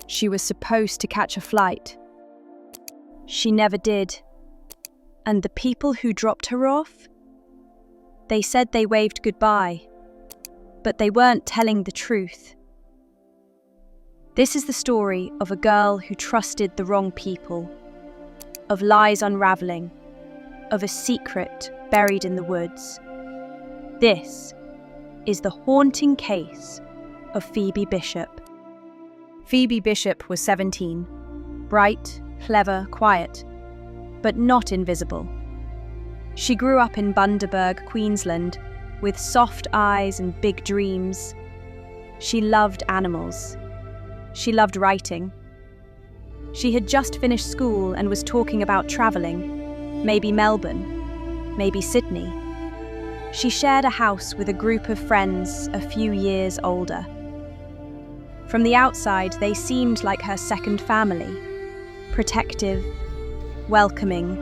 She was supposed to catch a flight. She never did. And the people who dropped her off? They said they waved goodbye, but they weren't telling the truth. This is the story of a girl who trusted the wrong people, of lies unraveling, of a secret buried in the woods. This is the haunting case of Pheobe Bishop. Pheobe Bishop was 17, bright, clever, quiet, but not invisible. She grew up in Bundaberg, Queensland, with soft eyes and big dreams. She loved animals. She loved writing. She had just finished school and was talking about travelling, maybe Melbourne, maybe Sydney. She shared a house with a group of friends a few years older. From the outside, they seemed like her second family, protective, welcoming.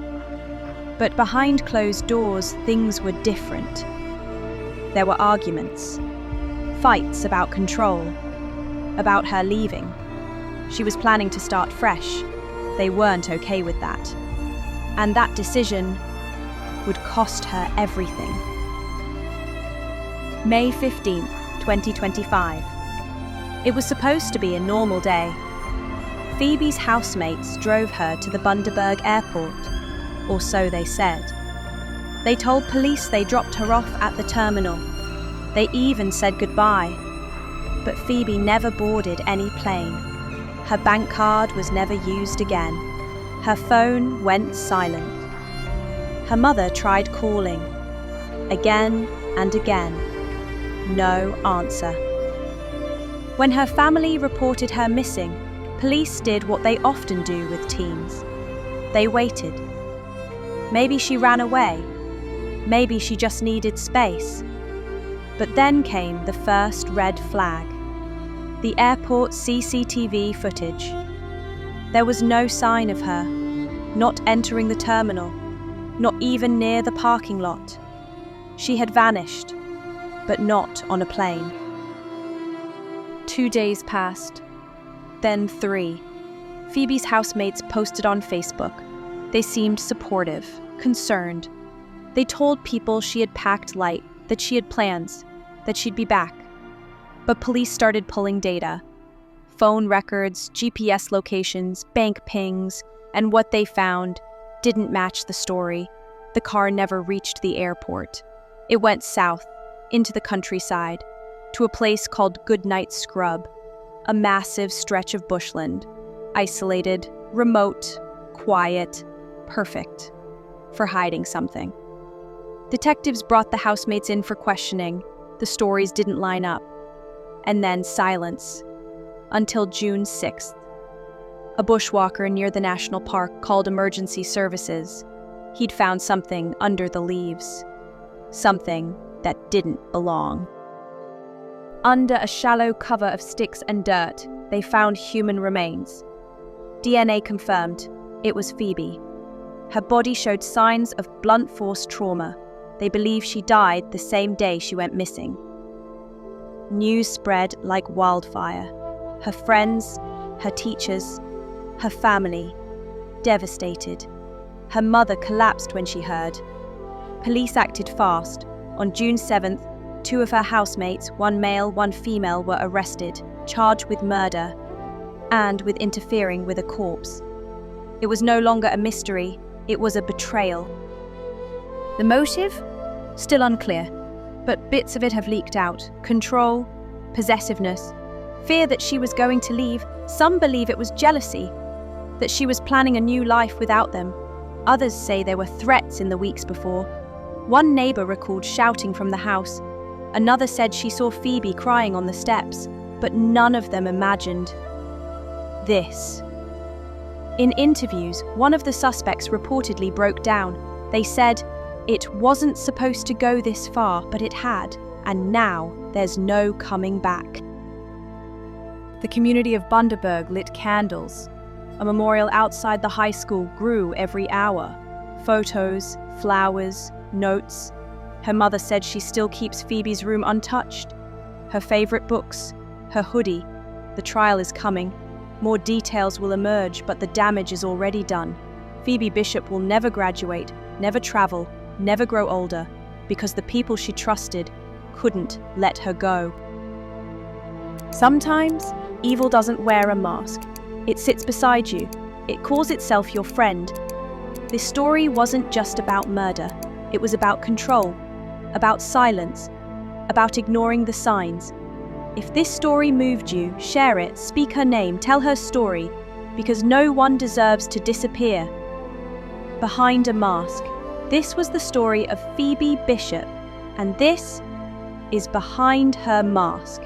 But behind closed doors, things were different. There were arguments, fights about control, about her leaving. She was planning to start fresh. They weren't okay with that. And that decision would cost her everything. May 15th, 2025. It was supposed to be a normal day. Phoebe's housemates drove her to the Bundaberg airport, or so they said. They told police they dropped her off at the terminal. They even said goodbye. But Pheobe never boarded any plane. Her bank card was never used again. Her phone went silent. Her mother tried calling, again and again. No answer. When her family reported her missing, police did what they often do with teens. They waited. Maybe she ran away. Maybe she just needed space. But then came the first red flag. The airport CCTV footage. There was no sign of her, not entering the terminal, not even near the parking lot. She had vanished, but not on a plane. 2 days passed, then 3. Phoebe's housemates posted on Facebook. They seemed supportive, concerned. They told people she had packed light, that she had plans, that she'd be back. But police started pulling data. Phone records, GPS locations, bank pings, and what they found didn't match the story. The car never reached the airport. It went south, into the countryside, to a place called Goodnight Scrub, a massive stretch of bushland, isolated, remote, quiet, perfect for hiding something. Detectives brought the housemates in for questioning. The stories didn't line up. And then silence, until June 6th. A bushwalker near the national park called emergency services. He'd found something under the leaves. Something that didn't belong. Under a shallow cover of sticks and dirt, they found human remains. DNA confirmed it was Pheobe. Her body showed signs of blunt force trauma. They believe she died the same day she went missing. News spread like wildfire. Her friends, her teachers, her family, devastated. Her mother collapsed when she heard. Police acted fast. On June 7th, 2 of her housemates, one male, one female, were arrested, charged with murder and with interfering with a corpse. It was no longer a mystery, it was a betrayal. The motive? Still unclear, but bits of it have leaked out. Control, possessiveness, fear that she was going to leave. Some believe it was jealousy, that she was planning a new life without them. Others say there were threats in the weeks before. One neighbor recalled shouting from the house. Another said she saw Pheobe crying on the steps, but none of them imagined this. In interviews, one of the suspects reportedly broke down. They said, "It wasn't supposed to go this far, but it had, and now there's no coming back." The community of Bundaberg lit candles. A memorial outside the high school grew every hour. Photos, flowers, notes. Her mother said she still keeps Phoebe's room untouched. Her favorite books, her hoodie. The trial is coming. More details will emerge, but the damage is already done. Pheobe Bishop will never graduate, never travel, never grow older, because the people she trusted couldn't let her go. Sometimes, evil doesn't wear a mask. It sits beside you. It calls itself your friend. This story wasn't just about murder. It was about control, about silence, about ignoring the signs. If this story moved you, share it, speak her name, tell her story, because no one deserves to disappear behind a mask. This was the story of Pheobe Bishop, and this is Behind Her Mask.